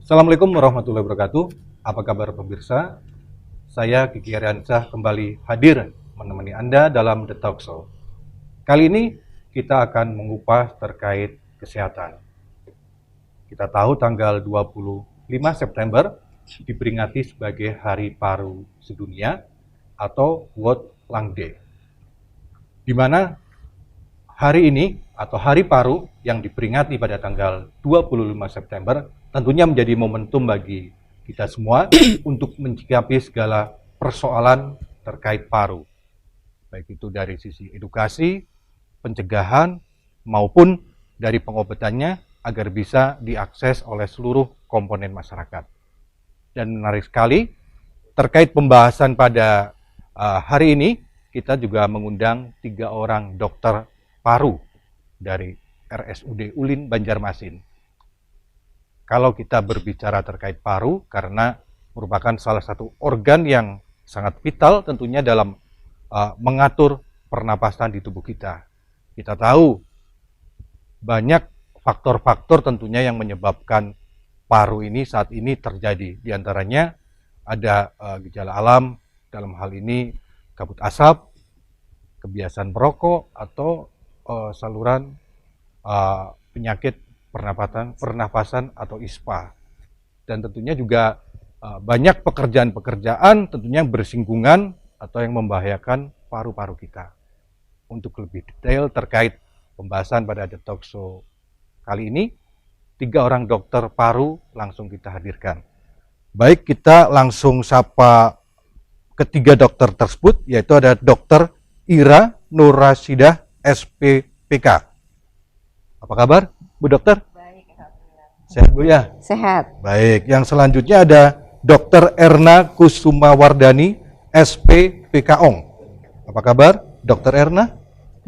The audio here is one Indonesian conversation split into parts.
Assalamualaikum warahmatullahi wabarakatuh. Apa kabar pemirsa? Saya Kiki Ariansyah kembali hadir menemani Anda dalam The Talk Show. Kali ini kita akan mengupas terkait kesehatan. Kita tahu tanggal 25 September diperingati sebagai Hari Paru Sedunia atau World Lung Day. Di mana hari ini atau Hari Paru yang diperingati pada tanggal 25 September tentunya menjadi momentum bagi kita semua untuk menyikapi segala persoalan terkait paru. Baik itu dari sisi edukasi, pencegahan, maupun dari pengobatannya agar bisa diakses oleh seluruh komponen masyarakat. Dan menarik sekali, terkait pembahasan pada hari ini, kita juga mengundang 3 orang dokter paru dari RSUD Ulin Banjarmasin. Kalau kita berbicara terkait paru, karena merupakan salah satu organ yang sangat vital tentunya dalam mengatur pernapasan di tubuh kita. Kita tahu banyak faktor-faktor tentunya yang menyebabkan paru ini saat ini terjadi. Di antaranya ada gejala alam, dalam hal ini kabut asap, kebiasaan merokok, atau saluran penyakit pernapasan atau ISPA. Dan tentunya juga banyak pekerjaan-pekerjaan tentunya yang bersinggungan atau yang membahayakan paru-paru kita. Untuk lebih detail terkait pembahasan pada The Talk Show kali ini, 3 orang dokter paru langsung kita hadirkan. Baik, kita langsung sapa ketiga dokter tersebut, yaitu ada Dr. Ira Nurrasidah, SPPK. Apa kabar, Bu Dokter? Baik, alhamdulillah. Sehat, Bu ya? Sehat. Baik, yang selanjutnya ada Dr. Erna Kusumawardani, SPPK ONG. Apa kabar, Dr. Erna?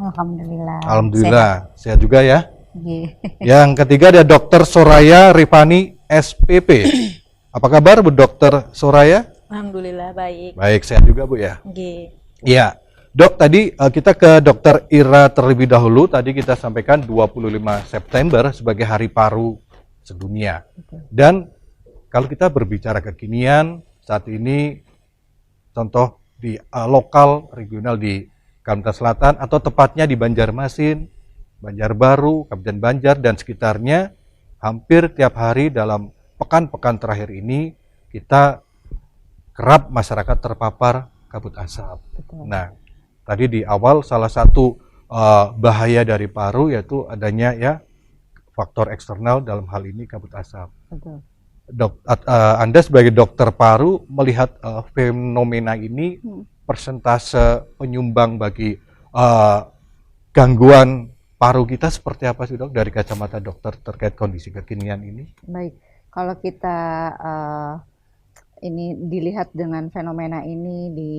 Alhamdulillah. Alhamdulillah, sehat juga ya. Sehat. Yang ketiga ada Dr. Soraya Rifani, SPP. Apa kabar, Bu Dr. Soraya? Alhamdulillah baik. Baik, sehat juga, Bu ya. Oke. Iya, Dok, tadi kita ke Dr. Ira terlebih dahulu. Tadi kita sampaikan 25 September sebagai Hari Paru Sedunia. Dan kalau kita berbicara kekinian, saat ini contoh di lokal, regional di Kalimantan Selatan, atau tepatnya di Banjarmasin, Banjarbaru, Kabupaten Banjar, dan sekitarnya, hampir tiap hari dalam pekan-pekan terakhir ini, kita kerap masyarakat terpapar kabut asap. Betul. Nah, tadi di awal salah satu bahaya dari paru yaitu adanya ya faktor eksternal, dalam hal ini kabut asap. Betul. Anda sebagai dokter paru melihat fenomena ini, persentase penyumbang bagi gangguan paru kita seperti apa sih, Dok, dari kacamata dokter terkait kondisi kekinian ini? Baik, kalau kita ini dilihat dengan fenomena ini di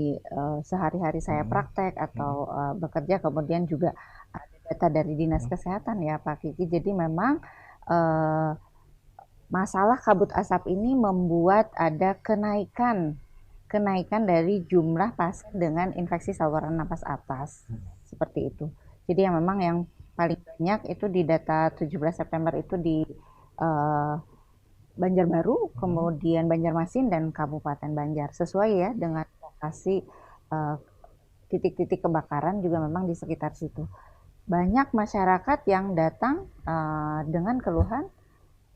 sehari-hari saya praktek atau bekerja, kemudian juga ada data dari Dinas Kesehatan ya Pak Kiki. Jadi memang masalah kabut asap ini membuat ada kenaikan dari jumlah pasien dengan infeksi saluran napas atas, seperti itu. Jadi yang memang yang paling banyak itu di data 17 September itu di Banjarbaru, kemudian Banjarmasin, dan Kabupaten Banjar. Sesuai ya dengan lokasi titik-titik kebakaran juga memang di sekitar situ. Banyak masyarakat yang datang dengan keluhan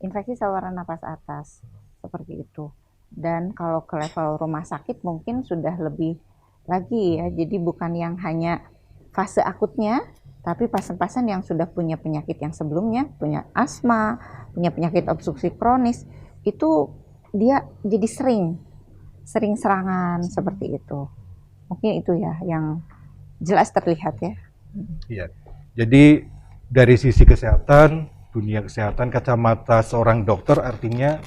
infeksi saluran napas atas, seperti itu. Dan kalau ke level rumah sakit mungkin sudah lebih lagi ya, jadi bukan yang hanya fase akutnya, tapi pasien-pasien yang sudah punya penyakit yang sebelumnya, punya asma, punya penyakit obstruksi kronis, itu dia jadi sering serangan seperti itu. Mungkin itu ya yang jelas terlihat ya. Iya. Jadi dari sisi kesehatan, dunia kesehatan, kacamata seorang dokter, artinya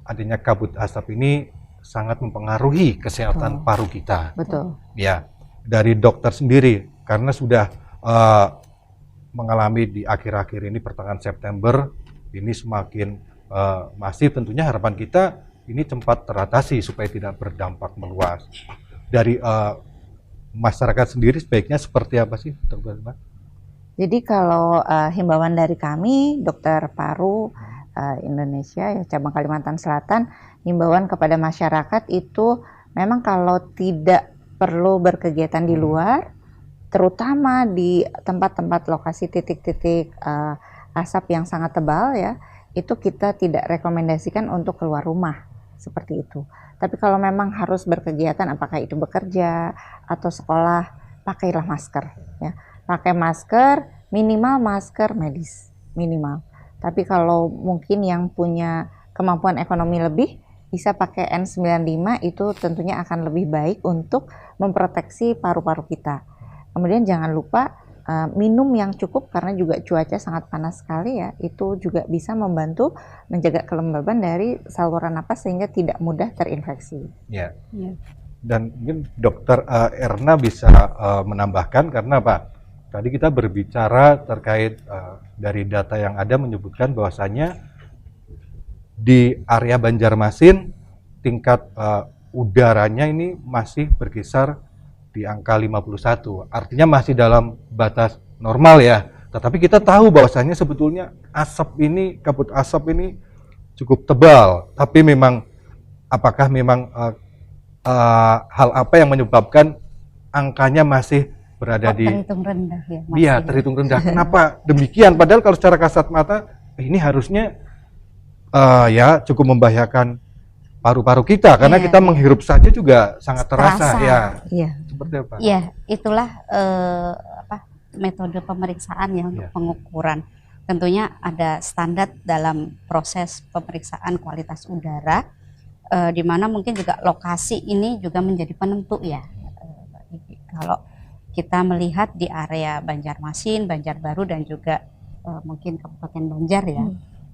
adanya kabut asap ini sangat mempengaruhi kesehatan paru kita. Betul. Ya, dari dokter sendiri, karena sudah mengalami di akhir-akhir ini, pertengahan September ini semakin masif, tentunya harapan kita ini cepat teratasi supaya tidak berdampak meluas. Dari masyarakat sendiri sebaiknya seperti apa sih, Dr. Irma? Jadi kalau himbauan dari kami dokter paru Indonesia ya, cabang Kalimantan Selatan, himbauan kepada masyarakat itu memang kalau tidak perlu berkegiatan di luar, terutama di tempat-tempat lokasi titik-titik asap yang sangat tebal ya, itu kita tidak rekomendasikan untuk keluar rumah seperti itu. Tapi kalau memang harus berkegiatan, apakah itu bekerja atau sekolah, pakailah masker ya. Pakai masker, minimal masker medis, minimal. Tapi kalau mungkin yang punya kemampuan ekonomi lebih, bisa pakai N95, itu tentunya akan lebih baik untuk memproteksi paru-paru kita. Kemudian jangan lupa minum yang cukup, karena juga cuaca sangat panas sekali ya, itu juga bisa membantu menjaga kelembaban dari saluran napas sehingga tidak mudah terinfeksi. Ya. Ya. Dan mungkin Dokter Erna bisa menambahkan, karena Pak, tadi kita berbicara terkait dari data yang ada menyebutkan bahwasanya di area Banjarmasin tingkat udaranya ini masih berkisar di angka 51. Artinya masih dalam batas normal ya. Tetapi kita tahu bahwasanya sebetulnya kabut asap ini cukup tebal. Tapi memang apakah memang hal apa yang menyebabkan angkanya masih berada di terhitung rendah ya? Iya, terhitung rendah. Kenapa demikian? Padahal kalau secara kasat mata ini harusnya ya cukup membahayakan paru-paru kita, karena kita menghirup saja juga sangat terasa ya. Iya. Seperti apa? Iya, itulah metode pemeriksaan ya untuk pengukuran. Tentunya ada standar dalam proses pemeriksaan kualitas udara, di mana mungkin juga lokasi ini juga menjadi penentu ya. Kalau kita melihat di area Banjarmasin, Banjarbaru dan juga mungkin Kabupaten Banjar ya,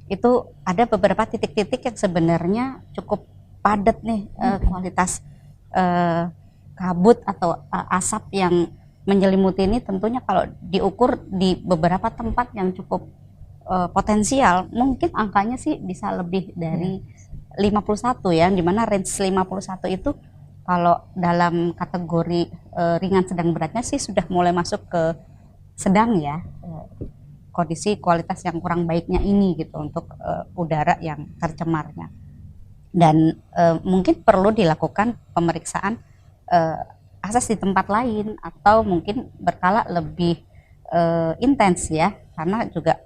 itu ada beberapa titik-titik yang sebenarnya cukup padat nih kualitas kabut atau asap yang menyelimuti ini. Tentunya kalau diukur di beberapa tempat yang cukup potensial, mungkin angkanya sih bisa lebih dari 51 ya, dimana range 51 itu kalau dalam kategori ringan sedang beratnya sih sudah mulai masuk ke sedang ya, kondisi kualitas yang kurang baiknya ini gitu untuk udara yang tercemarnya. Dan mungkin perlu dilakukan pemeriksaan asas di tempat lain, atau mungkin berkala lebih intens ya, karena juga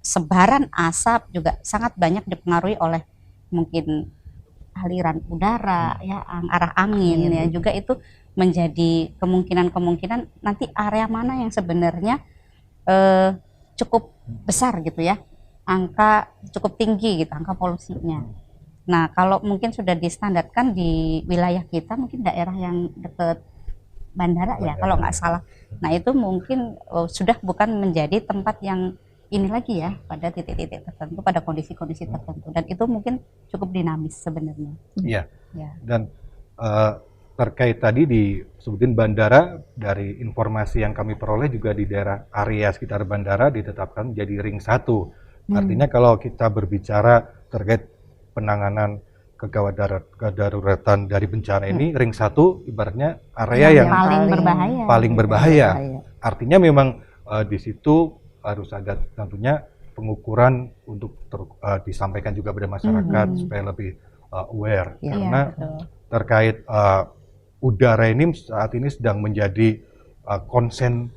sebaran asap juga sangat banyak dipengaruhi oleh mungkin aliran udara ya, arah angin ya, juga itu menjadi kemungkinan nanti area mana yang sebenarnya cukup besar gitu ya, angka cukup tinggi gitu angka polusinya. Nah, kalau mungkin sudah distandarkan di wilayah kita, mungkin daerah yang dekat bandara ya kalau nggak salah. Nah, itu mungkin sudah bukan menjadi tempat yang ini lagi ya, pada titik-titik tertentu, pada kondisi-kondisi tertentu, dan itu mungkin cukup dinamis sebenarnya. Iya. Ya. Dan terkait tadi disebutin bandara, dari informasi yang kami peroleh juga di daerah area sekitar bandara ditetapkan menjadi ring 1. Artinya kalau kita berbicara terkait penanganan kedaruratan dari bencana ini, ring 1 ibaratnya area yang paling berbahaya. Artinya memang di situ harus ada tentunya pengukuran untuk disampaikan juga pada masyarakat supaya lebih aware, karena terkait udara ini saat ini sedang menjadi konsen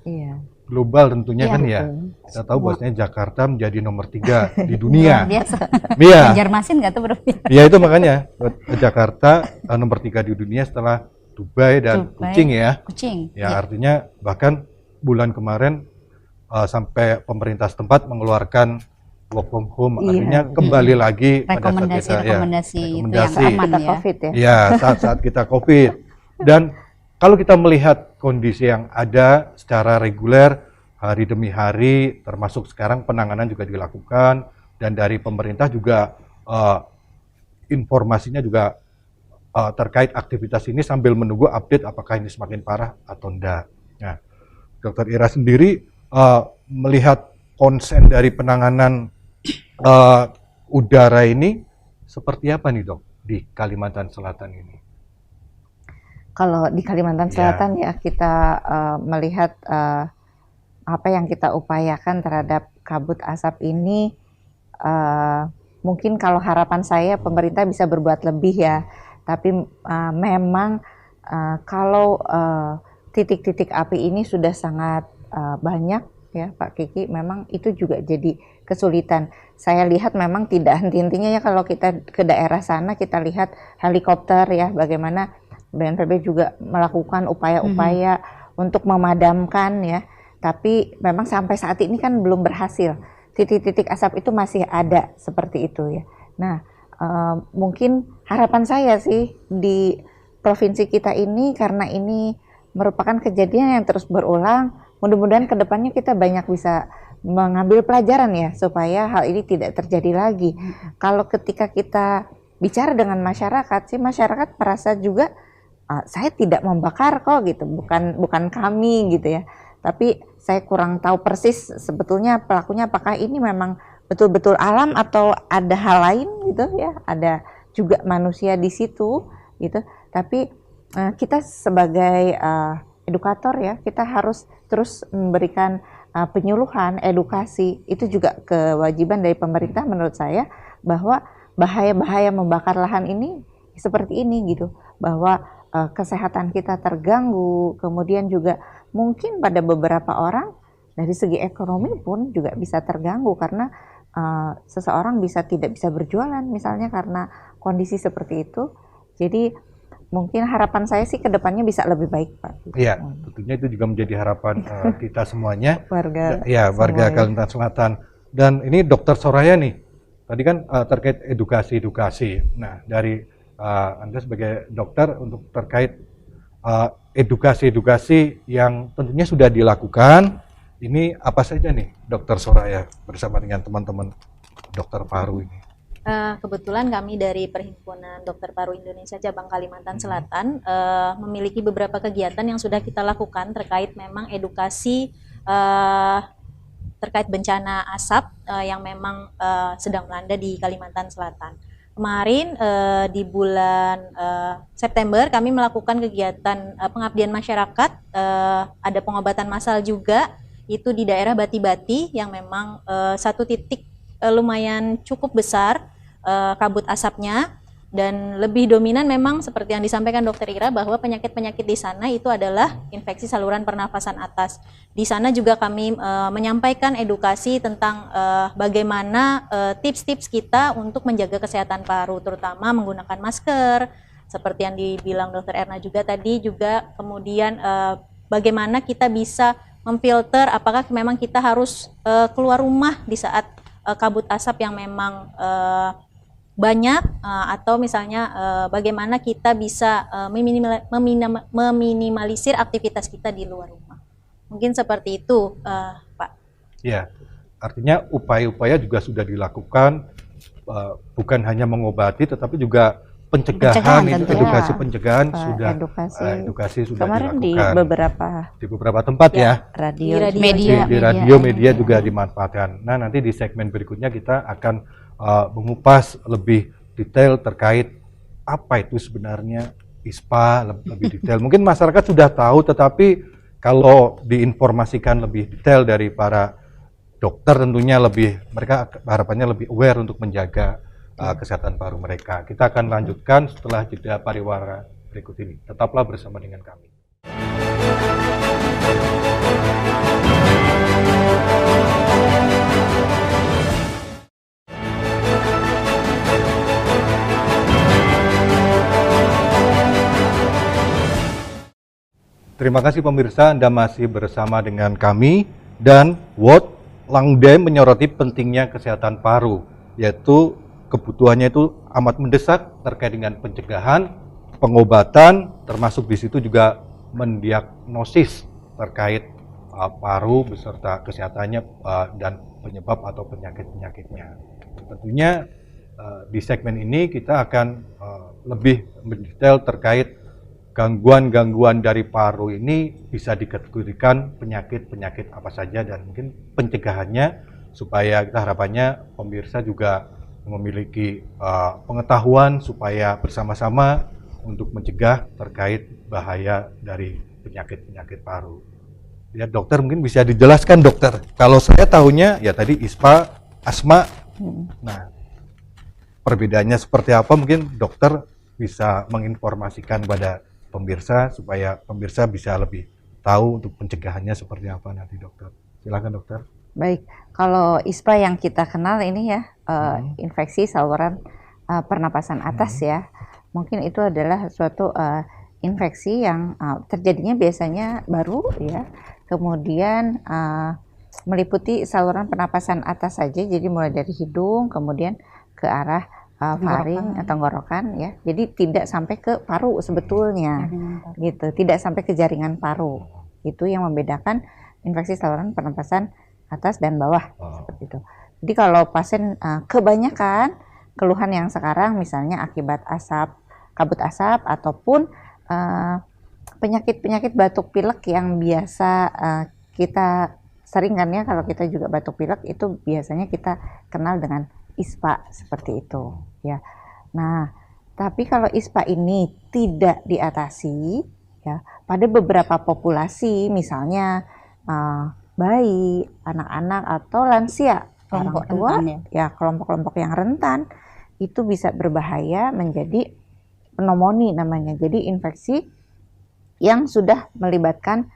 global tentunya kan ya. Kita tahu bahwasanya Jakarta menjadi nomor 3 di dunia. Biasa. Iya. Banjarmasin nggak tuh bro? Iya, itu makanya Jakarta nomor 3 di dunia setelah Dubai dan Kucing ya. Kucing. Ya, artinya bahkan bulan kemarin sampai pemerintah setempat mengeluarkan work from home, artinya kembali lagi pada saat kita rekomendasi itu yang aman ya. COVID ya. Ya, saat kita COVID. Dan kalau kita melihat kondisi yang ada secara reguler hari demi hari, termasuk sekarang penanganan juga dilakukan, dan dari pemerintah juga informasinya juga terkait aktivitas ini sambil menunggu update apakah ini semakin parah atau enggak. Nah, Dokter Ira sendiri melihat konsen dari penanganan udara ini seperti apa nih Dok di Kalimantan Selatan ini? Kalau di Kalimantan Selatan ya kita melihat apa yang kita upayakan terhadap kabut asap ini mungkin kalau harapan saya pemerintah bisa berbuat lebih ya, tapi memang kalau titik-titik api ini sudah sangat banyak ya Pak Kiki, memang itu juga jadi kesulitan. Saya lihat memang tidak henti-hentinya ya kalau kita ke daerah sana, kita lihat helikopter ya, bagaimana BNPB juga melakukan upaya-upaya untuk memadamkan ya, tapi memang sampai saat ini kan belum berhasil. Titik-titik asap itu masih ada seperti itu ya. Nah, mungkin harapan saya sih di provinsi kita ini, karena ini merupakan kejadian yang terus berulang, mudah-mudahan kedepannya kita banyak bisa mengambil pelajaran ya, supaya hal ini tidak terjadi lagi. Kalau ketika kita bicara dengan masyarakat, sih masyarakat merasa juga saya tidak membakar kok gitu, bukan kami gitu ya. Tapi saya kurang tahu persis sebetulnya pelakunya apakah ini memang betul-betul alam atau ada hal lain gitu ya, ada juga manusia di situ gitu. Tapi kita sebagai edukator ya, kita harus terus memberikan penyuluhan, edukasi. Itu juga kewajiban dari pemerintah menurut saya, bahwa bahaya-bahaya membakar lahan ini seperti ini gitu, bahwa kesehatan kita terganggu, kemudian juga mungkin pada beberapa orang dari segi ekonomi pun juga bisa terganggu, karena seseorang tidak bisa berjualan misalnya karena kondisi seperti itu. Jadi mungkin harapan saya sih ke depannya bisa lebih baik, Pak. Iya, tentunya itu juga menjadi harapan kita semuanya. Warga Kalimantan Selatan. Dan ini Dokter Soraya nih, tadi kan terkait edukasi. Nah, dari Anda sebagai dokter untuk terkait edukasi yang tentunya sudah dilakukan, ini apa saja nih Dokter Soraya bersama dengan teman-teman dokter paru ini? Kebetulan kami dari Perhimpunan Dokter Paru Indonesia Cabang Kalimantan Selatan memiliki beberapa kegiatan yang sudah kita lakukan terkait memang edukasi terkait bencana asap yang memang sedang melanda di Kalimantan Selatan. Kemarin di bulan September kami melakukan kegiatan pengabdian masyarakat, ada pengobatan massal juga, itu di daerah Bati-Bati yang memang satu titik lumayan cukup besar kabut asapnya, dan lebih dominan memang seperti yang disampaikan Dokter Ira, bahwa penyakit-penyakit di sana itu adalah infeksi saluran pernafasan atas. Di sana juga kami menyampaikan edukasi tentang bagaimana tips-tips kita untuk menjaga kesehatan paru, terutama menggunakan masker seperti yang dibilang Dokter Erna juga tadi, juga kemudian bagaimana kita bisa memfilter apakah memang kita harus keluar rumah di saat kabut asap yang memang banyak, atau misalnya bagaimana kita bisa meminimalisir aktivitas kita di luar rumah. Mungkin seperti itu, Pak. Ya, artinya upaya-upaya juga sudah dilakukan, bukan hanya mengobati, tetapi juga pencegahan itu, edukasi pencegahan edukasi sudah kemarin dilakukan di beberapa tempat ya, di radio media juga dimanfaatkan. Nah, nanti di segmen berikutnya kita akan mengupas lebih detail terkait apa itu sebenarnya ISPA lebih detail. Mungkin masyarakat sudah tahu, tetapi kalau diinformasikan lebih detail dari para dokter tentunya mereka harapannya lebih aware untuk menjaga kesehatan paru mereka. Kita akan lanjutkan setelah jeda pariwara berikut ini. Tetaplah bersama dengan kami. Terima kasih pemirsa, Anda masih bersama dengan kami, dan World Lung Day menyoroti pentingnya kesehatan paru, yaitu kebutuhannya itu amat mendesak terkait dengan pencegahan, pengobatan, termasuk di situ juga mendiagnosis terkait paru beserta kesehatannya dan penyebab atau penyakit-penyakitnya. Tentunya di segmen ini kita akan lebih mendetail terkait gangguan-gangguan dari paru ini bisa dikategorikan penyakit-penyakit apa saja, dan mungkin pencegahannya, supaya kita harapannya pemirsa juga memiliki pengetahuan supaya bersama-sama untuk mencegah terkait bahaya dari penyakit-penyakit paru. Ya, dokter mungkin bisa dijelaskan dokter. Kalau saya tahunya ya tadi ISPA, asma Nah, perbedaannya seperti apa mungkin dokter bisa menginformasikan pada pemirsa supaya pemirsa bisa lebih tahu untuk pencegahannya seperti apa nanti dokter. Silakan dokter. Baik, kalau ISPA yang kita kenal ini ya, infeksi saluran pernapasan atas ya, mungkin itu adalah suatu infeksi yang terjadinya biasanya baru ya, kemudian meliputi saluran pernapasan atas saja, jadi mulai dari hidung, kemudian ke arah faring atau tenggorokan ya, jadi tidak sampai ke paru sebetulnya, gitu, tidak sampai ke jaringan paru. Itu yang membedakan infeksi saluran pernapasan atas dan bawah seperti itu. Jadi kalau pasien kebanyakan keluhan yang sekarang misalnya akibat asap, kabut asap ataupun penyakit-penyakit batuk pilek yang biasa kita sering kan ya, kalau kita juga batuk pilek itu biasanya kita kenal dengan ISPA seperti itu ya. Nah, tapi kalau ISPA ini tidak diatasi ya pada beberapa populasi misalnya bayi, anak-anak atau lansia, orang tua ya, kelompok-kelompok yang rentan itu bisa berbahaya menjadi pneumonia namanya. Jadi infeksi yang sudah melibatkan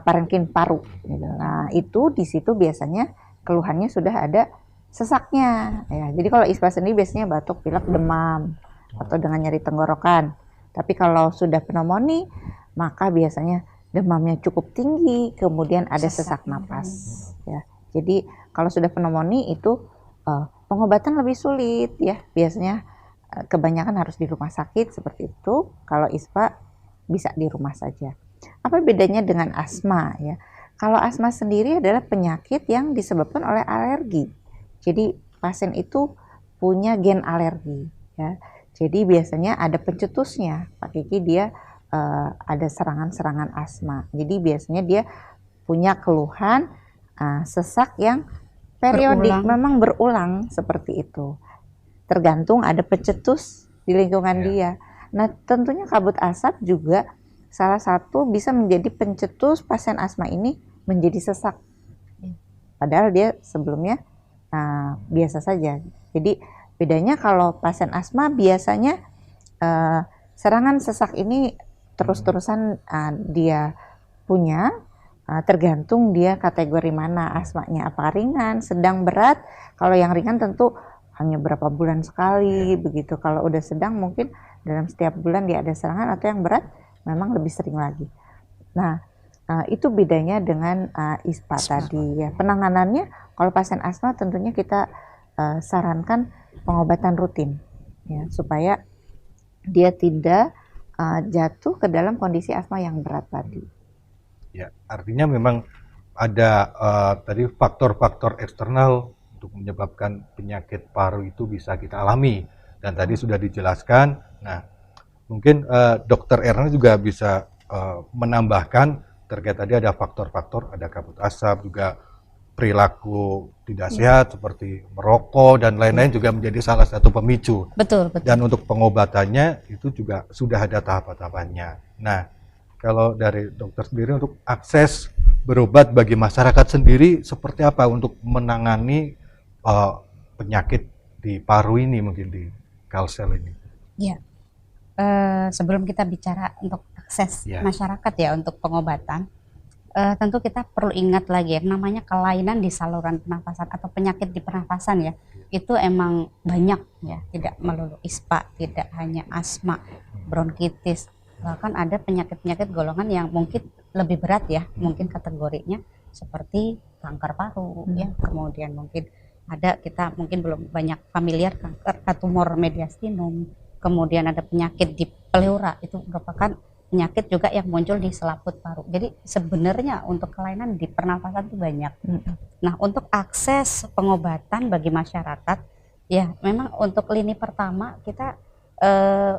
parenkim paru. Gitu. Nah itu di situ biasanya keluhannya sudah ada sesaknya. Ya. Jadi kalau ISPA sendiri biasanya batuk, pilek, demam atau dengan nyeri tenggorokan. Tapi kalau sudah pneumonia maka biasanya demamnya cukup tinggi, kemudian ada sesak napas. Ya. Jadi kalau sudah pneumonia itu pengobatan lebih sulit ya. Biasanya kebanyakan harus di rumah sakit seperti itu. Kalau ISPA bisa di rumah saja. Apa bedanya dengan asma ya? Kalau asma sendiri adalah penyakit yang disebabkan oleh alergi. Jadi pasien itu punya gen alergi ya. Jadi biasanya ada pencetusnya. Pak Kiki dia ada serangan-serangan asma. Jadi biasanya dia punya keluhan sesak yang periodik, memang berulang seperti itu. Tergantung ada pencetus di lingkungan dia. Nah, tentunya kabut asap juga salah satu bisa menjadi pencetus pasien asma ini menjadi sesak. Padahal dia sebelumnya biasa saja. Jadi bedanya kalau pasien asma biasanya serangan sesak ini terus-terusan dia punya, tergantung dia kategori mana asmanya, apa ringan, sedang, berat. Kalau yang ringan tentu hanya berapa bulan sekali begitu. Kalau udah sedang mungkin dalam setiap bulan dia ada serangan, atau yang berat memang lebih sering lagi. Nah itu bedanya dengan ISPA tadi ya. Penanganannya kalau pasien asma tentunya kita sarankan pengobatan rutin ya, supaya dia tidak jatuh ke dalam kondisi asma yang berat tadi. Ya, artinya memang ada tadi faktor-faktor eksternal untuk menyebabkan penyakit paru itu bisa kita alami, dan tadi sudah dijelaskan. Nah, mungkin Dokter Erna juga bisa menambahkan terkait tadi ada faktor-faktor, ada kabut asap, juga perilaku tidak sehat seperti merokok dan lain-lain juga menjadi salah satu pemicu. Betul. Dan untuk pengobatannya itu juga sudah ada tahap-tahapannya. Nah, kalau dari dokter sendiri untuk akses berobat bagi masyarakat sendiri seperti apa untuk menangani penyakit di paru ini, mungkin di Kalsel ini? Ya, sebelum kita bicara untuk akses masyarakat ya untuk pengobatan, tentu kita perlu ingat lagi ya, namanya kelainan di saluran pernapasan atau penyakit di pernapasan ya, itu emang banyak ya, tidak melulu ISPA, tidak hanya asma, bronkitis, bahkan ada penyakit-penyakit golongan yang mungkin lebih berat ya, mungkin kategorinya seperti kanker paru ya, kemudian mungkin ada, kita mungkin belum banyak familiar, kanker tumor mediastinum, kemudian ada penyakit di pleura, itu merupakan penyakit juga yang muncul di selaput paru. Jadi sebenarnya untuk kelainan di pernapasan itu banyak. Nah, untuk akses pengobatan bagi masyarakat, ya memang untuk lini pertama kita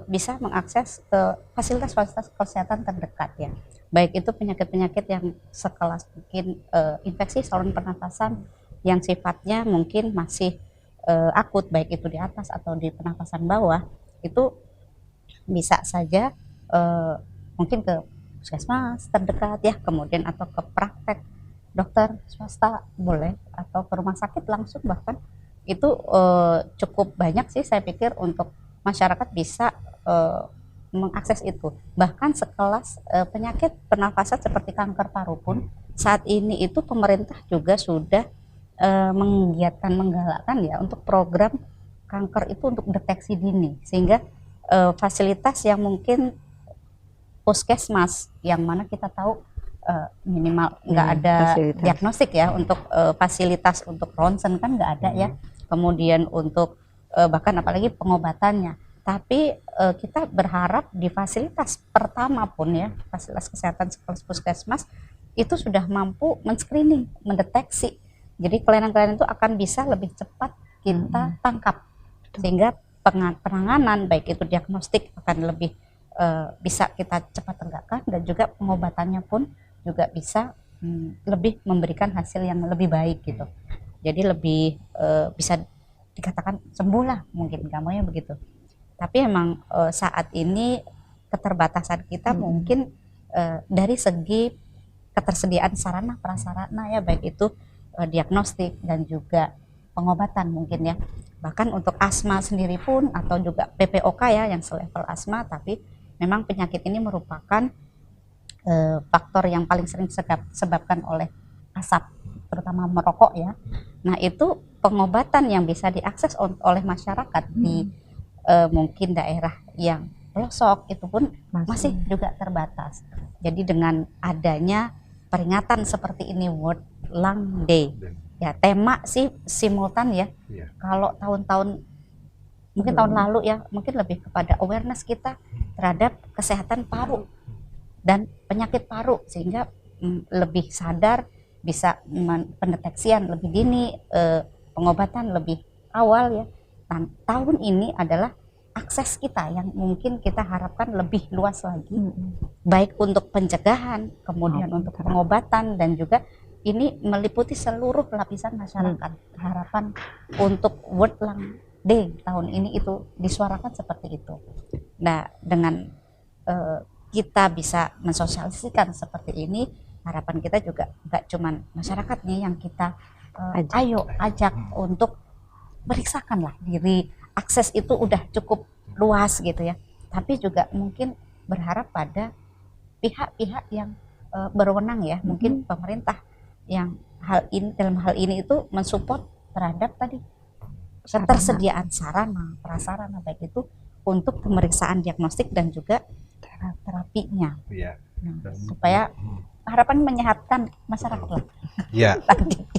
bisa mengakses ke fasilitas-fasilitas kesehatan terdekat ya. Baik itu penyakit-penyakit yang sekelas mungkin infeksi saluran pernapasan yang sifatnya mungkin masih akut, baik itu di atas atau di pernapasan bawah, itu bisa saja mungkin ke puskesmas terdekat ya, kemudian atau ke praktek dokter swasta boleh, atau ke rumah sakit langsung bahkan itu cukup banyak sih saya pikir untuk masyarakat bisa mengakses itu. Bahkan sekelas penyakit pernafasan seperti kanker paru pun saat ini itu pemerintah juga sudah menggalakkan ya untuk program kanker itu untuk deteksi dini, sehingga fasilitas yang mungkin puskesmas yang mana kita tahu minimal nggak ada fasilitas diagnostik ya untuk fasilitas untuk ronsen kan nggak ada ya, kemudian untuk bahkan apalagi pengobatannya. Tapi kita berharap di fasilitas pertama pun ya, fasilitas kesehatan sekelas puskesmas itu sudah mampu men-screening, mendeteksi. Jadi kelainan-kelainan itu akan bisa lebih cepat kita tangkap, sehingga penanganan baik itu diagnostik akan lebih bisa kita cepat tegakkan, dan juga pengobatannya pun juga bisa lebih memberikan hasil yang lebih baik gitu. Jadi lebih bisa dikatakan sembuh lah, mungkin gamanya begitu. Tapi emang saat ini keterbatasan kita mungkin dari segi ketersediaan sarana prasarana ya, baik itu diagnostik dan juga pengobatan mungkin ya. Bahkan untuk asma sendiri pun atau juga PPOK ya yang selevel asma, tapi memang penyakit ini merupakan faktor yang paling sering disebabkan oleh asap, terutama merokok ya. Nah itu pengobatan yang bisa diakses oleh masyarakat di mungkin daerah yang pelosok itu pun masih juga terbatas. Jadi dengan adanya peringatan seperti ini, World Lung Day, ya tema sih simultan ya. Kalau tahun-tahun mungkin tahun lalu ya, mungkin lebih kepada awareness kita terhadap kesehatan paru dan penyakit paru, sehingga lebih sadar, bisa pendeteksian lebih dini, pengobatan lebih awal ya. Dan tahun ini adalah akses kita yang mungkin kita harapkan lebih luas lagi, baik untuk pencegahan, kemudian untuk pengobatan, dan juga ini meliputi seluruh lapisan masyarakat. Harapan untuk World Lung Day tahun ini itu disuarakan seperti itu. Nah, dengan kita bisa mensosialisasikan seperti ini, harapan kita juga nggak cuman masyarakat nih yang kita ajak untuk periksakanlah diri. Akses itu udah cukup luas gitu ya, tapi juga mungkin berharap pada pihak-pihak yang berwenang ya, mungkin pemerintah yang dalam hal ini itu mensupport terhadap tadi ketersediaan sarana prasarana, baik itu untuk pemeriksaan diagnostik dan juga terapinya. Supaya harapan menyehatkan masyarakat lah. Ya,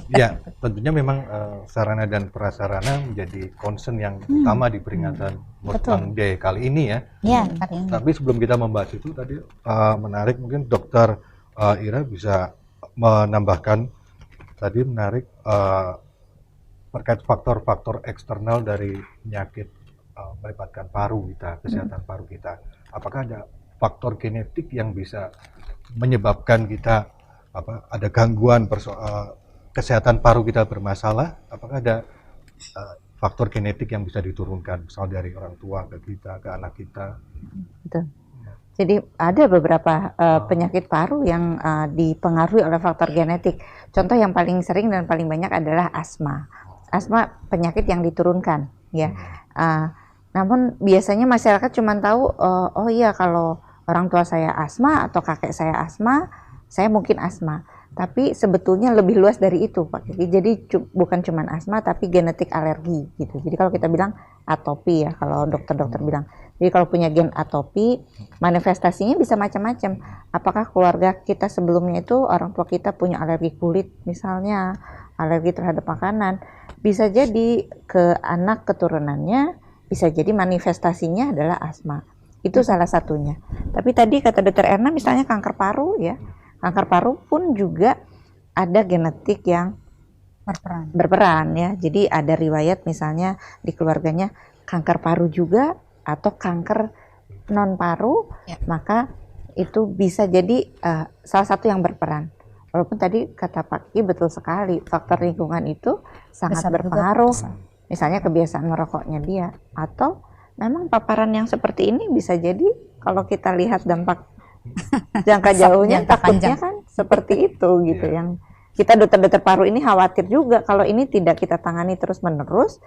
ya, tentunya memang sarana dan prasarana menjadi concern yang utama di peringatan World Lung Day kali ini ya. Ya, kali ini. Tapi sebelum kita membahas itu tadi menarik, mungkin Dokter Ira bisa menambahkan tadi menarik terkait faktor-faktor eksternal dari penyakit melibatkan paru kita, kesehatan paru kita. Apakah ada faktor genetik yang bisa menyebabkan kita ada gangguan kesehatan paru kita bermasalah? Apakah ada faktor genetik yang bisa diturunkan, misal dari orang tua ke kita, ke anak kita? Betul. Jadi ada beberapa penyakit paru yang dipengaruhi oleh faktor genetik. Contoh yang paling sering dan paling banyak adalah asma. Asma penyakit yang diturunkan, ya. Namun biasanya masyarakat cuma tahu, oh iya kalau orang tua saya asma atau kakek saya asma, saya mungkin asma. Tapi sebetulnya lebih luas dari itu, Pak. Jadi bukan cuma asma, tapi genetik alergi gitu. Jadi kalau kita bilang atopi ya, kalau dokter-dokter bilang. Jadi kalau punya gen atopi, manifestasinya bisa macam-macam. Apakah keluarga kita sebelumnya itu orang tua kita punya alergi kulit misalnya, alergi terhadap makanan. Bisa jadi ke anak keturunannya, bisa jadi manifestasinya adalah asma. Itu salah satunya. Tapi tadi kata Dr. Erna misalnya kanker paru ya. Kanker paru pun juga ada genetik yang berperan ya. Jadi ada riwayat misalnya di keluarganya kanker paru juga atau kanker non paru, maka itu bisa jadi salah satu yang berperan. Walaupun tadi kata Pak Ki betul sekali, faktor lingkungan itu sangat berpengaruh. Misalnya kebiasaan merokoknya dia, atau memang paparan yang seperti ini bisa jadi kalau kita lihat dampak jangka jauhnya takutnya kan seperti itu gitu, yang kita dokter-dokter paru ini khawatir juga kalau ini tidak kita tangani terus-menerus,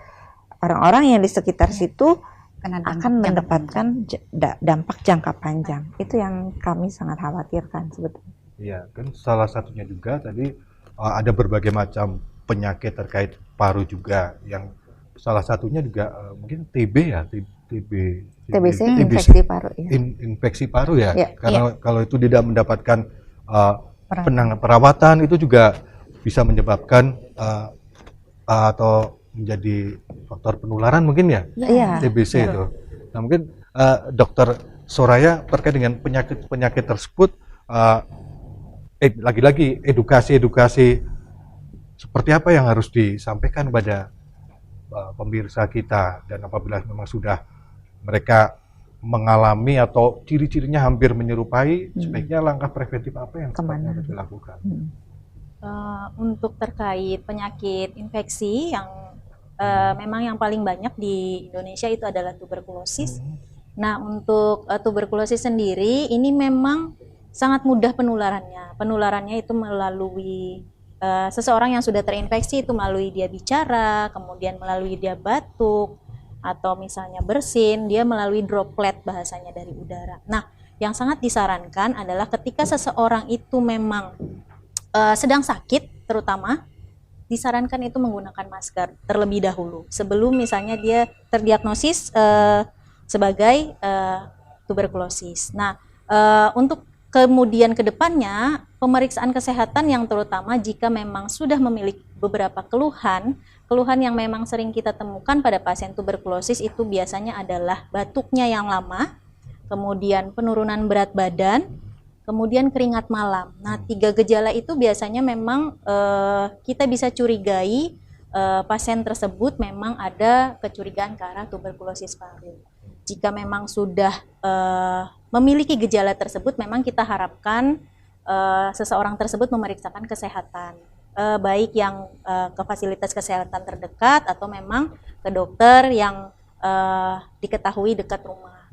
orang-orang yang di sekitar situ akan mendapatkan dampak jangka panjang. Itu yang kami sangat khawatirkan sebetulnya. Iya, kan salah satunya juga tadi ada berbagai macam penyakit terkait paru juga, yang salah satunya juga mungkin TB ya, TBC infeksi paru ya. Infeksi paru ya, Ya, karena kalau itu tidak mendapatkan perawatan itu juga bisa menyebabkan atau menjadi faktor penularan mungkin ya, Iya. TBC itu. Nah mungkin Dokter Soraya terkait dengan penyakit tersebut, lagi-lagi edukasi seperti apa yang harus disampaikan kepada pemirsa kita, dan apabila memang sudah mereka mengalami atau ciri-cirinya hampir menyerupai, sebaiknya langkah preventif apa yang sebaiknya harus dilakukan? Untuk terkait penyakit infeksi yang memang yang paling banyak di Indonesia itu adalah tuberkulosis. Nah, untuk tuberkulosis sendiri ini memang sangat mudah penularannya. Penularannya itu melalui seseorang yang sudah terinfeksi, itu melalui dia bicara, kemudian melalui dia batuk, atau misalnya bersin, dia melalui droplet bahasanya dari udara. Nah, yang sangat disarankan adalah ketika seseorang itu memang sedang sakit, terutama disarankan itu menggunakan masker terlebih dahulu sebelum misalnya dia terdiagnosis sebagai tuberkulosis. Nah, untuk kemudian ke depannya pemeriksaan kesehatan yang terutama jika memang sudah memiliki beberapa keluhan yang memang sering kita temukan pada pasien tuberkulosis itu biasanya adalah batuknya yang lama, kemudian penurunan berat badan, kemudian keringat malam. Nah, 3 gejala itu biasanya memang kita bisa curigai pasien tersebut memang ada kecurigaan ke arah tuberkulosis paru. Jika memang sudah memiliki gejala tersebut, memang kita harapkan seseorang tersebut memeriksakan kesehatan, baik yang ke fasilitas kesehatan terdekat atau memang ke dokter yang diketahui dekat rumah.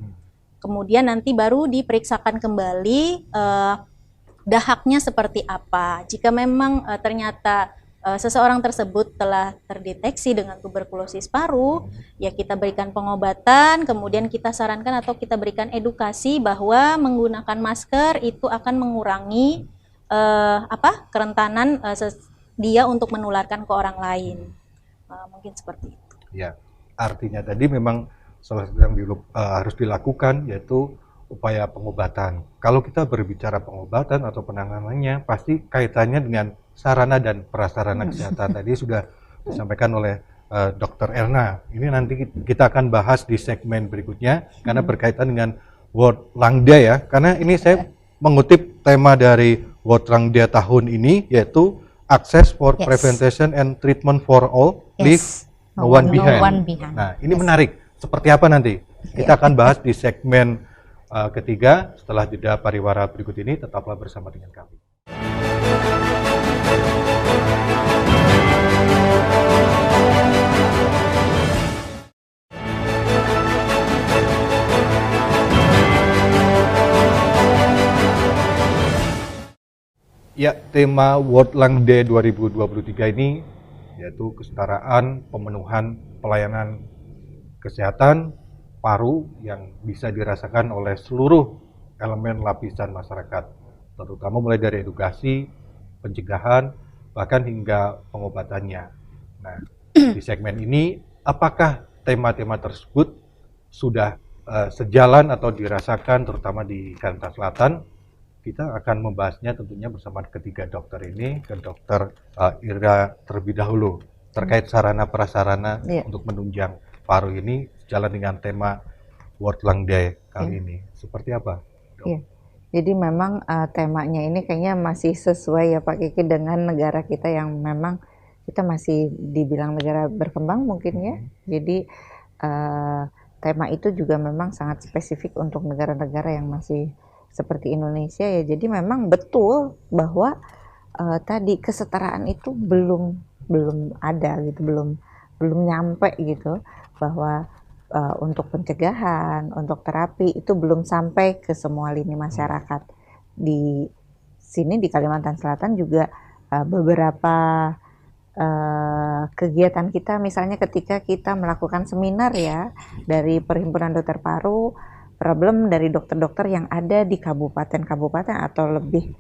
Kemudian nanti baru diperiksakan kembali dahaknya seperti apa. Jika memang ternyata seseorang tersebut telah terdeteksi dengan tuberkulosis paru, ya kita berikan pengobatan, kemudian kita sarankan atau kita berikan edukasi bahwa menggunakan masker itu akan mengurangi kerentanan dia untuk menularkan ke orang lain. Mungkin seperti itu. Ya, artinya tadi memang salah satu yang harus dilakukan yaitu upaya pengobatan. Kalau kita berbicara pengobatan atau penanganannya, pasti kaitannya dengan sarana dan prasarana kesehatan. Tadi sudah disampaikan oleh Dr. Erna. Ini nanti kita akan bahas di segmen berikutnya karena berkaitan dengan World Lung Day ya. Karena ini saya mengutip tema dari World Lung Day tahun ini, yaitu Access for Prevention and Treatment for All, Leave No One Behind. Nah, ini menarik. Seperti apa nanti? Kita akan bahas di segmen ketiga setelah jeda pariwara berikut ini. Tetaplah bersama dengan kami. Ya, tema World Lung Day 2023 ini yaitu kesetaraan pemenuhan pelayanan kesehatan paru yang bisa dirasakan oleh seluruh elemen lapisan masyarakat, terutama mulai dari edukasi, pencegahan, bahkan hingga pengobatannya. Nah, di segmen ini, apakah tema-tema tersebut sudah sejalan atau dirasakan terutama di Kalimantan Selatan? Kita akan membahasnya tentunya bersama ketiga dokter ini, ke Dokter Ira terlebih dahulu, terkait sarana prasarana untuk menunjang paru ini jalan dengan tema World Lung Day kali ini. Seperti apa, Dok? Iya. Jadi memang temanya ini kayaknya masih sesuai ya Pak Kiki dengan negara kita yang memang kita masih dibilang negara berkembang mungkin ya. Jadi tema itu juga memang sangat spesifik untuk negara-negara yang masih seperti Indonesia ya. Jadi memang betul bahwa tadi kesetaraan itu belum ada gitu, belum nyampe gitu, bahwa untuk pencegahan, untuk terapi itu belum sampai ke semua lini masyarakat. Di sini di Kalimantan Selatan juga beberapa kegiatan kita, misalnya ketika kita melakukan seminar ya dari Perhimpunan Dokter Paru, problem dari dokter-dokter yang ada di kabupaten-kabupaten atau lebih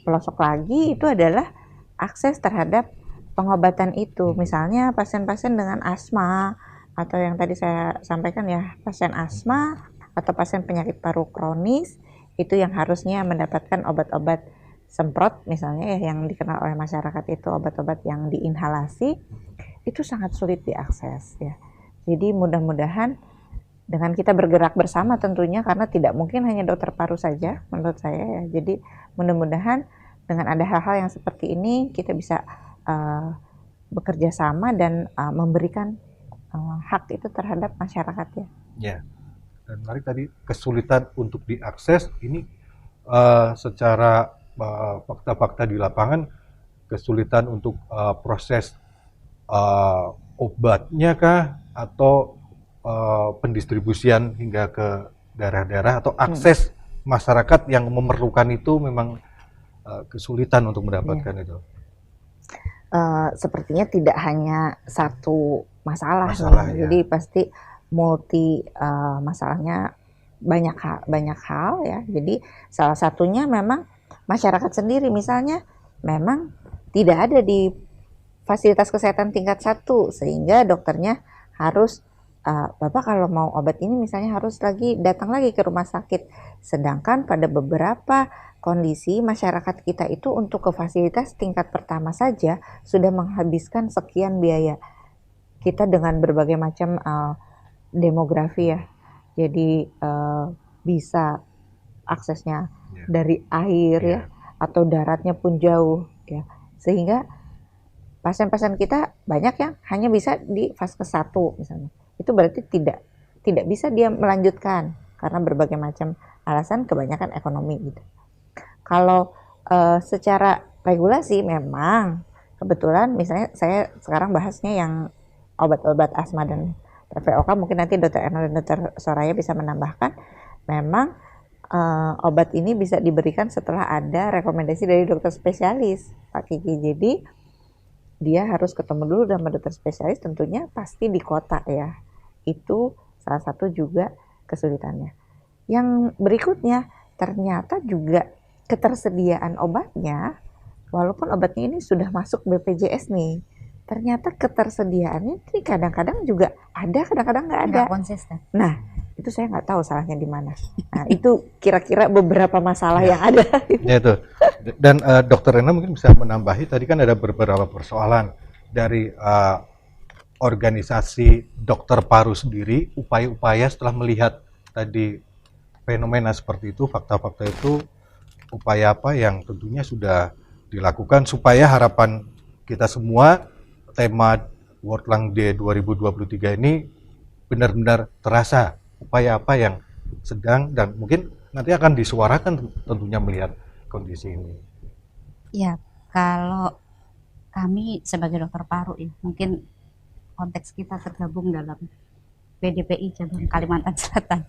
pelosok lagi itu adalah akses terhadap pengobatan itu. Misalnya pasien-pasien dengan asma atau yang tadi saya sampaikan ya, pasien asma atau pasien penyakit paru kronis itu yang harusnya mendapatkan obat-obat semprot misalnya ya, yang dikenal oleh masyarakat itu obat-obat yang diinhalasi, itu sangat sulit diakses ya. Jadi mudah-mudahan dengan kita bergerak bersama tentunya, karena tidak mungkin hanya dokter paru saja menurut saya ya. Jadi mudah-mudahan dengan ada hal-hal yang seperti ini kita bisa bekerja sama dan memberikan hak itu terhadap masyarakat ya. Ya. Dan menarik tadi kesulitan untuk diakses ini secara fakta-fakta di lapangan, kesulitan untuk proses obatnya kah, atau pendistribusian hingga ke daerah-daerah, atau akses masyarakat yang memerlukan itu memang kesulitan untuk mendapatkan itu. Sepertinya tidak hanya satu masalah ya. Jadi pasti multi masalahnya banyak hal ya. Jadi salah satunya memang masyarakat sendiri, misalnya memang tidak ada di fasilitas kesehatan tingkat 1 sehingga dokternya harus Bapak kalau mau obat ini misalnya harus datang lagi ke rumah sakit, sedangkan pada beberapa kondisi masyarakat kita itu untuk ke fasilitas tingkat pertama saja sudah menghabiskan sekian biaya. Kita dengan berbagai macam demografi ya, jadi bisa aksesnya dari air ya, atau daratnya pun jauh ya, sehingga pasien-pasien kita banyak yang hanya bisa di fase 1 misalnya. Itu berarti tidak bisa dia melanjutkan karena berbagai macam alasan, kebanyakan ekonomi gitu. Kalau secara regulasi memang kebetulan misalnya saya sekarang bahasnya yang obat-obat asma dan TVOK, mungkin nanti Dr. Erna dan Dr. Soraya bisa menambahkan, memang obat ini bisa diberikan setelah ada rekomendasi dari dokter spesialis Pak Kiki. Jadi dia harus ketemu dulu sama dokter spesialis, tentunya pasti di kota ya. Itu salah satu juga kesulitannya. Yang berikutnya ternyata juga ketersediaan obatnya, walaupun obatnya ini sudah masuk BPJS nih, ternyata ketersediaannya ini kadang-kadang juga ada, kadang-kadang nggak ada. Nggak konsisten. Nah, itu saya nggak tahu salahnya di mana. Nah, itu kira-kira beberapa masalah yang ada. Ya itu. Dan Dokter Rena mungkin bisa menambahi, tadi kan ada beberapa persoalan dari organisasi dokter paru sendiri, upaya-upaya setelah melihat tadi fenomena seperti itu, fakta-fakta itu, upaya apa yang tentunya sudah dilakukan supaya harapan kita semua, tema World Lung Day 2023 ini benar-benar terasa, upaya apa yang sedang dan mungkin nanti akan disuarakan tentunya melihat kondisi ini. Ya, kalau kami sebagai dokter paru ya, mungkin konteks kita tergabung dalam PDPI cabang Kalimantan Selatan.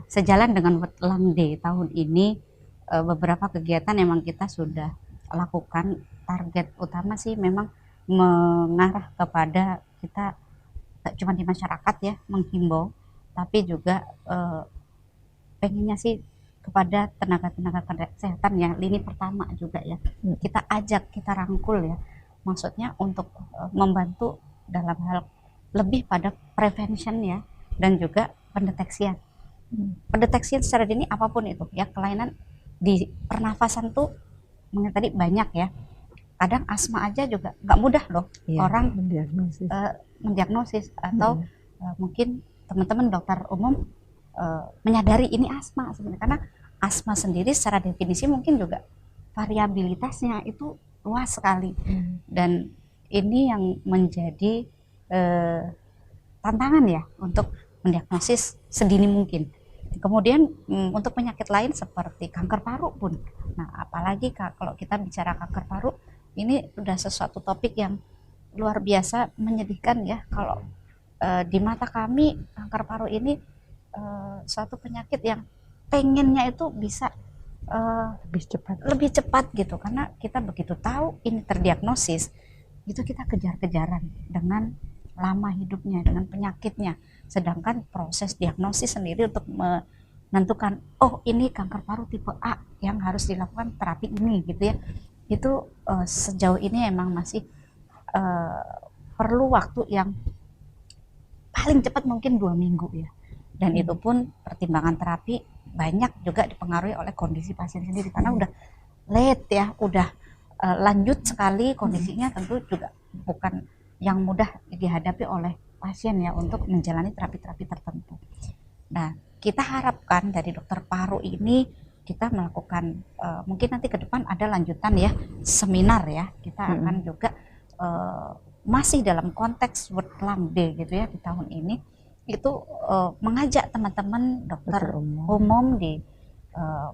Sejalan dengan World Lung Day tahun ini, beberapa kegiatan memang kita sudah lakukan. Target utama sih memang mengarah kepada kita tak cuma di masyarakat ya menghimbau, tapi juga pengennya sih kepada tenaga-tenaga kesehatan ya, lini pertama juga ya, kita ajak, kita rangkul ya, maksudnya untuk membantu dalam hal lebih pada prevention ya, dan juga pendeteksian. Pendeteksian secara dini apapun itu ya, kelainan di pernafasan tuh mungkin tadi banyak ya, kadang asma aja juga nggak mudah loh orang mendiagnosis atau mungkin teman-teman dokter umum menyadari ini asma sebenarnya, karena asma sendiri secara definisi mungkin juga variabilitasnya itu luas sekali, dan ini yang menjadi tantangan ya untuk mendiagnosis sedini mungkin. Kemudian untuk penyakit lain seperti kanker paru pun, nah apalagi kalau kita bicara kanker paru, ini udah sesuatu topik yang luar biasa menyedihkan ya. Kalau di mata kami kanker paru ini suatu penyakit yang pengennya itu bisa lebih cepat gitu, karena kita begitu tahu ini terdiagnosis itu kita kejar-kejaran dengan lama hidupnya, dengan penyakitnya, sedangkan proses diagnosis sendiri untuk menentukan oh ini kanker paru tipe A yang harus dilakukan terapi ini gitu ya, itu sejauh ini emang masih perlu waktu yang paling cepat mungkin 2 minggu ya, dan itu pun pertimbangan terapi banyak juga dipengaruhi oleh kondisi pasien sendiri, karena udah late ya, udah lanjut sekali kondisinya, tentu juga bukan yang mudah dihadapi oleh pasien ya untuk menjalani terapi-terapi tertentu. Nah, kita harapkan dari dokter paru ini kita melakukan mungkin nanti ke depan ada lanjutan ya, seminar ya, kita akan juga masih dalam konteks World Lung Day gitu ya di tahun ini, itu mengajak teman-teman dokter umum di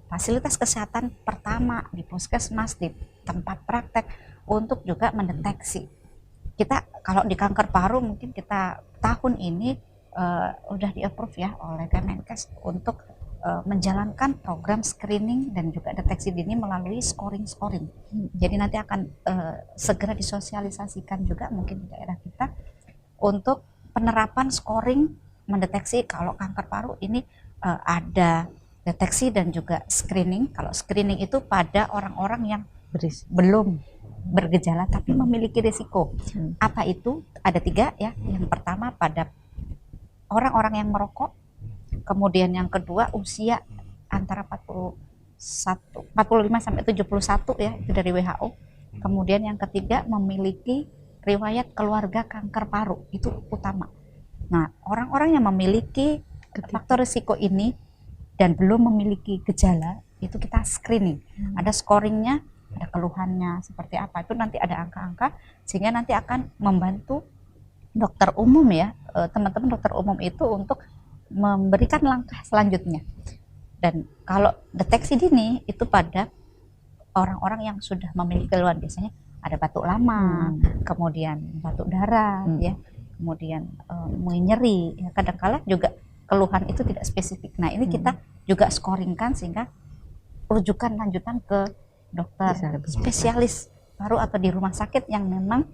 fasilitas kesehatan pertama, di puskesmas, di tempat praktek, untuk juga mendeteksi. Kita kalau di kanker paru mungkin kita tahun ini udah di-approve ya oleh Kemenkes untuk menjalankan program screening dan juga deteksi dini melalui scoring. Jadi nanti akan segera disosialisasikan juga mungkin di daerah kita untuk penerapan scoring, mendeteksi kalau kanker paru ini ada deteksi dan juga screening. Kalau screening itu pada orang-orang yang belum bergejala tapi memiliki risiko. Apa itu? Ada 3 ya. Yang pertama pada orang-orang yang merokok, kemudian yang kedua usia antara 45 sampai 71 ya, itu dari WHO. Kemudian yang ketiga memiliki riwayat keluarga kanker paru, itu utama. Nah, orang-orang yang memiliki faktor risiko ini dan belum memiliki gejala, itu kita screening. Ada scoringnya, ada keluhannya seperti apa, itu nanti ada angka-angka, sehingga nanti akan membantu dokter umum ya, teman-teman dokter umum itu untuk memberikan langkah selanjutnya. Dan kalau deteksi dini itu pada orang-orang yang sudah memiliki keluhan, biasanya ada batuk lama, kemudian batuk darah ya, kemudian nyeri ya, kadang-kala juga keluhan itu tidak spesifik. Nah, ini kita juga scoringkan sehingga rujukan lanjutan ke dokter spesialis paru atau di rumah sakit yang memang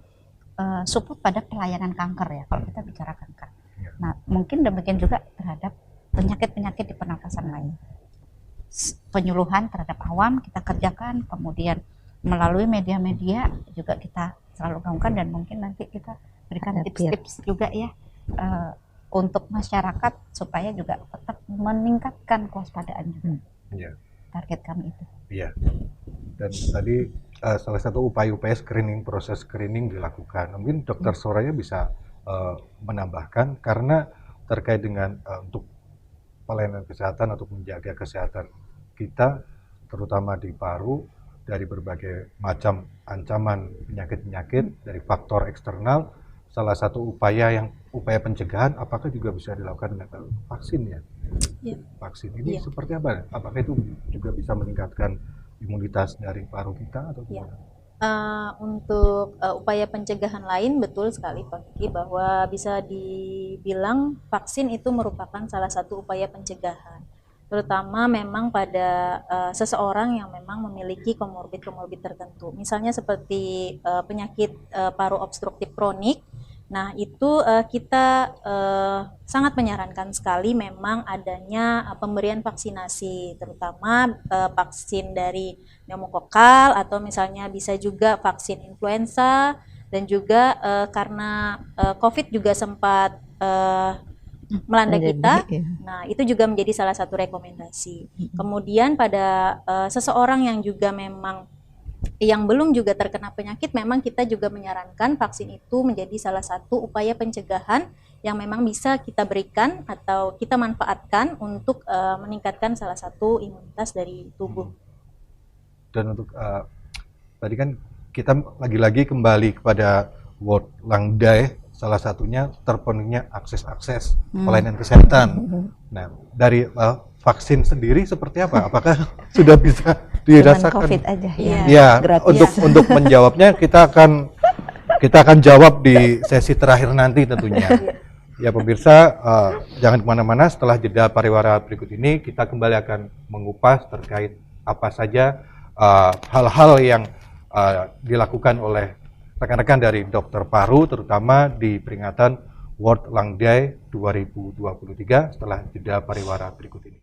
support pada pelayanan kanker ya, kalau kita bicara kanker. Nah, mungkin demikian juga terhadap penyakit-penyakit di pernafasan lain. Penyuluhan terhadap awam kita kerjakan, kemudian melalui media-media juga kita selalu gaungkan, dan mungkin nanti kita berikan tips-tips juga ya untuk masyarakat supaya juga tetap meningkatkan kewaspadaan juga. Target kami itu. Iya. Dan tadi salah satu upaya-upaya screening, proses screening dilakukan. Mungkin Dokter Soraya bisa menambahkan, karena terkait dengan untuk pelayanan kesehatan atau menjaga kesehatan kita, terutama di paru, dari berbagai macam ancaman penyakit-penyakit dari faktor eksternal, salah satu upaya pencegahan apakah juga bisa dilakukan dengan vaksin ya? Vaksin ini seperti apa? Apakah itu juga bisa meningkatkan imunitas dari paru kita atau gimana? Untuk upaya pencegahan lain, betul sekali Pak Kiki, bahwa bisa dibilang vaksin itu merupakan salah satu upaya pencegahan, terutama memang pada seseorang yang memang memiliki komorbid tertentu, misalnya seperti penyakit paru obstruktif kronik. Nah, itu kita sangat menyarankan sekali memang adanya pemberian vaksinasi, terutama vaksin dari pneumokokal, atau misalnya bisa juga vaksin influenza, dan juga karena COVID juga sempat melanda kita. Nah, itu juga menjadi salah satu rekomendasi. Kemudian pada seseorang yang juga memang yang belum juga terkena penyakit, memang kita juga menyarankan vaksin itu menjadi salah satu upaya pencegahan yang memang bisa kita berikan atau kita manfaatkan untuk meningkatkan salah satu imunitas dari tubuh. Dan untuk tadi kan kita lagi-lagi kembali kepada World Lung Day, salah satunya terpenuhnya akses pelayanan kesehatan. Nah, dari vaksin sendiri seperti apa? Apakah sudah bisa dirasakan? COVID aja ya. Ya, untuk menjawabnya kita akan jawab di sesi terakhir nanti tentunya. Ya pemirsa, jangan kemana-mana. Setelah jeda pariwara berikut ini, kita kembali akan mengupas terkait apa saja hal-hal yang dilakukan oleh rekan-rekan dari dokter paru, terutama di peringatan World Lung Day 2023 setelah jeda pariwara berikut ini.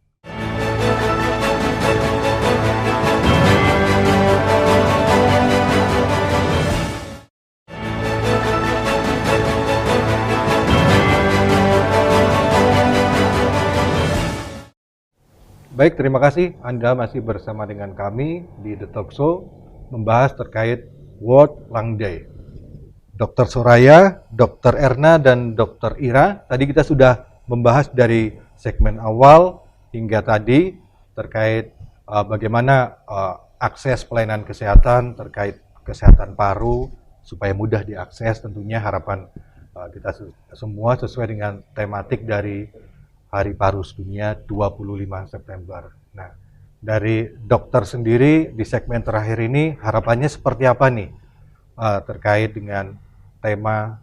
Baik, terima kasih Anda masih bersama dengan kami di The Talk Show membahas terkait World Lung Day. Dr. Soraya, Dr. Erna, dan Dr. Ira, tadi kita sudah membahas dari segmen awal hingga tadi terkait bagaimana akses pelayanan kesehatan terkait kesehatan paru supaya mudah diakses. Tentunya harapan kita semua sesuai dengan tematik dari Hari Paru Sedunia 25 September. Nah, dari dokter sendiri di segmen terakhir ini harapannya seperti apa nih terkait dengan tema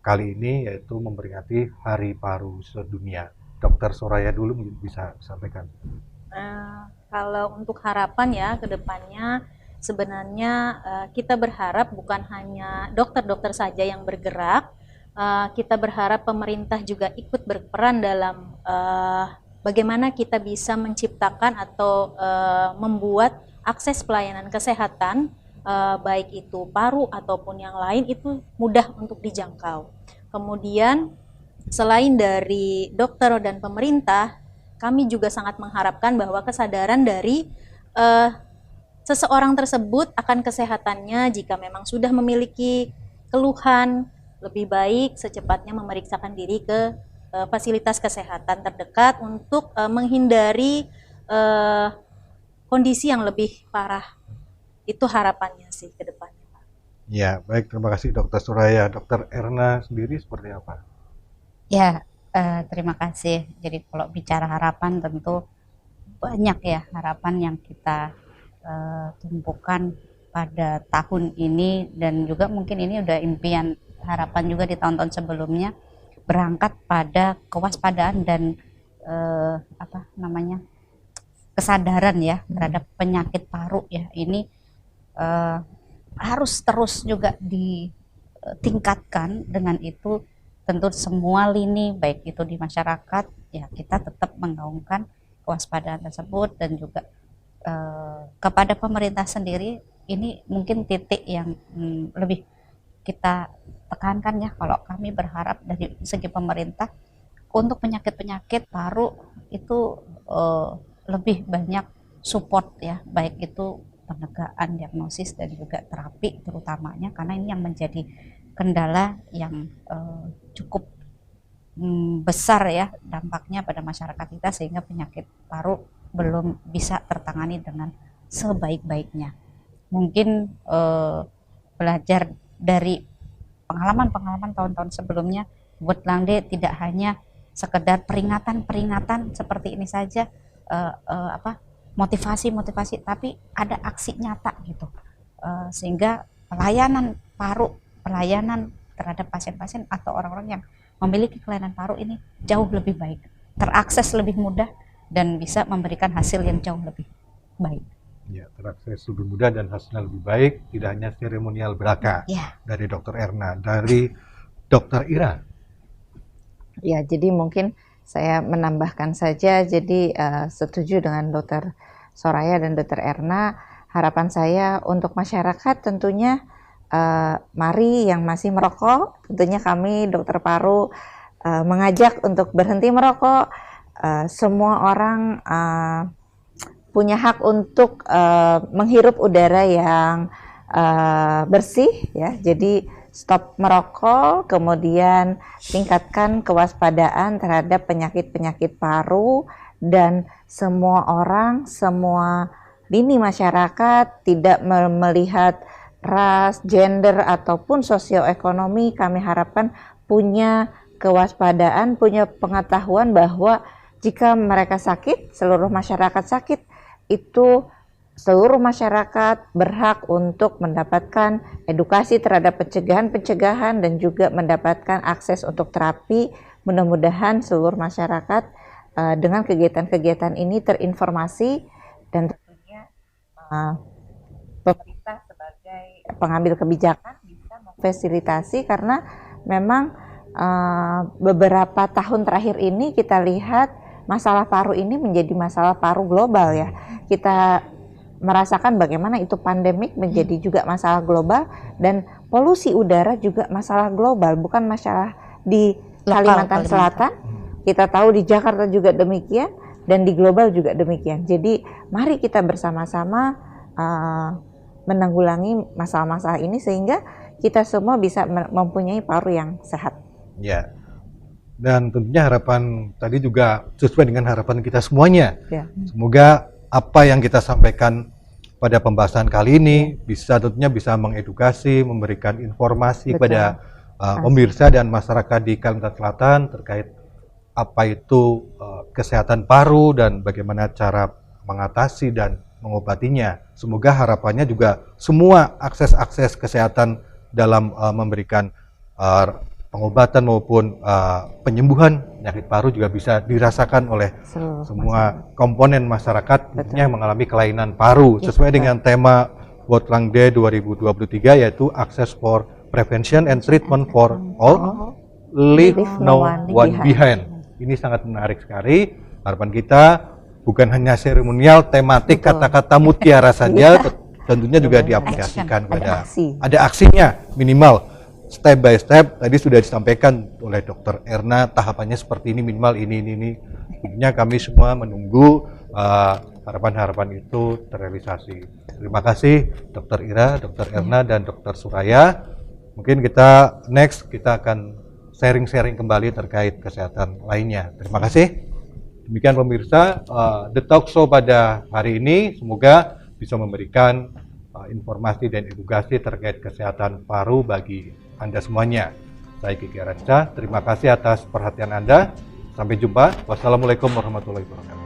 kali ini, yaitu memperingati Hari Paru Sedunia. Dokter Soraya dulu bisa sampaikan. Kalau untuk harapan ya ke depannya sebenarnya kita berharap bukan hanya dokter-dokter saja yang bergerak, kita berharap pemerintah juga ikut berperan dalam bagaimana kita bisa menciptakan atau membuat akses pelayanan kesehatan baik itu paru ataupun yang lain itu mudah untuk dijangkau. Kemudian selain dari dokter dan pemerintah, kami juga sangat mengharapkan bahwa kesadaran dari seseorang tersebut akan kesehatannya jika memang sudah memiliki keluhan, lebih baik secepatnya memeriksakan diri ke fasilitas kesehatan terdekat untuk menghindari kondisi yang lebih parah. Itu harapannya sih ke depannya. Ya, baik, terima kasih Dokter Soraya. Dokter Erna sendiri seperti apa? Ya, terima kasih. Jadi kalau bicara harapan tentu banyak ya harapan yang kita tumpukan pada tahun ini, dan juga mungkin ini udah impian harapan juga di tahun-tahun sebelumnya, berangkat pada kewaspadaan dan kesadaran ya terhadap penyakit paru ya. Ini harus terus juga ditingkatkan. Dengan itu tentu semua lini baik itu di masyarakat ya kita tetap menggaungkan kewaspadaan tersebut, dan juga kepada pemerintah sendiri ini mungkin titik yang lebih kita tekankan ya. Kalau kami berharap dari segi pemerintah untuk penyakit-penyakit paru itu lebih banyak support ya, baik itu penegakan diagnosis dan juga terapi terutamanya, karena ini yang menjadi kendala yang cukup besar ya dampaknya pada masyarakat kita, sehingga penyakit paru belum bisa tertangani dengan sebaik-baiknya. Mungkin belajar dari pengalaman-pengalaman tahun-tahun sebelumnya, World Lung Day tidak hanya sekedar peringatan-peringatan seperti ini saja, motivasi-motivasi, tapi ada aksi nyata gitu, sehingga pelayanan paru, pelayanan terhadap pasien-pasien atau orang-orang yang memiliki kelainan paru ini jauh lebih baik, terakses lebih mudah, dan bisa memberikan hasil yang jauh lebih baik. Ya, terakses lebih mudah dan hasilnya lebih baik, tidak hanya seremonial belaka. Ya. Dari Dokter Erna. Dari Dokter Ira. Ya, jadi mungkin saya menambahkan saja, jadi setuju dengan Dokter Soraya dan Dokter Erna. Harapan saya untuk masyarakat tentunya mari yang masih merokok, tentunya kami dokter paru mengajak untuk berhenti merokok. Semua orang punya hak untuk menghirup udara yang bersih ya. Jadi stop merokok, kemudian tingkatkan kewaspadaan terhadap penyakit-penyakit paru, dan semua orang, semua lini masyarakat, tidak melihat ras, gender ataupun sosioekonomi, kami harapkan punya kewaspadaan, punya pengetahuan bahwa jika mereka sakit, seluruh masyarakat sakit, itu seluruh masyarakat berhak untuk mendapatkan edukasi terhadap pencegahan dan juga mendapatkan akses untuk terapi. Mudah-mudahan seluruh masyarakat dengan kegiatan-kegiatan ini terinformasi dan tentunya uh, pemerintah sebagai pengambil kebijakan bisa memfasilitasi, karena memang beberapa tahun terakhir ini kita lihat masalah paru ini menjadi masalah paru global ya. Kita merasakan bagaimana itu pandemik menjadi juga masalah global, dan polusi udara juga masalah global, bukan masalah di Kalimantan Selatan. Kita tahu di Jakarta juga demikian, dan di global juga demikian. Jadi mari kita bersama-sama menanggulangi masalah-masalah ini sehingga kita semua bisa mempunyai paru yang sehat. Ya. Dan tentunya harapan tadi juga sesuai dengan harapan kita semuanya. Ya. Semoga apa yang kita sampaikan pada pembahasan kali ini tentunya bisa mengedukasi, memberikan informasi kepada pemirsa dan masyarakat di Kalimantan Selatan terkait apa itu kesehatan paru dan bagaimana cara mengatasi dan mengobatinya. Semoga harapannya juga semua akses kesehatan dalam memberikan pengobatan maupun penyembuhan penyakit paru juga bisa dirasakan oleh semua komponen masyarakat yang mengalami kelainan paru sesuai dengan tema World Lung Day 2023, yaitu Access for Prevention and Treatment for All, Leave No One Behind. Ini sangat menarik sekali. Harapan kita bukan hanya seremonial, tematik, kata-kata mutiara saja, tentunya juga diaplikasikan ada aksinya minimal. Step by step tadi sudah disampaikan oleh Dr. Erna, tahapannya seperti ini, minimal ini. Tentunya kami semua menunggu harapan-harapan itu terrealisasi. Terima kasih Dr. Ira, Dr. Erna, dan Dr. Suraya. Mungkin kita akan sharing-sharing kembali terkait kesehatan lainnya. Terima kasih. Demikian pemirsa, The Talk Show pada hari ini semoga bisa memberikan informasi dan edukasi terkait kesehatan paru bagi Anda semuanya. Saya Kiki Aransyah, terima kasih atas perhatian Anda. Sampai jumpa. Wassalamualaikum warahmatullahi wabarakatuh.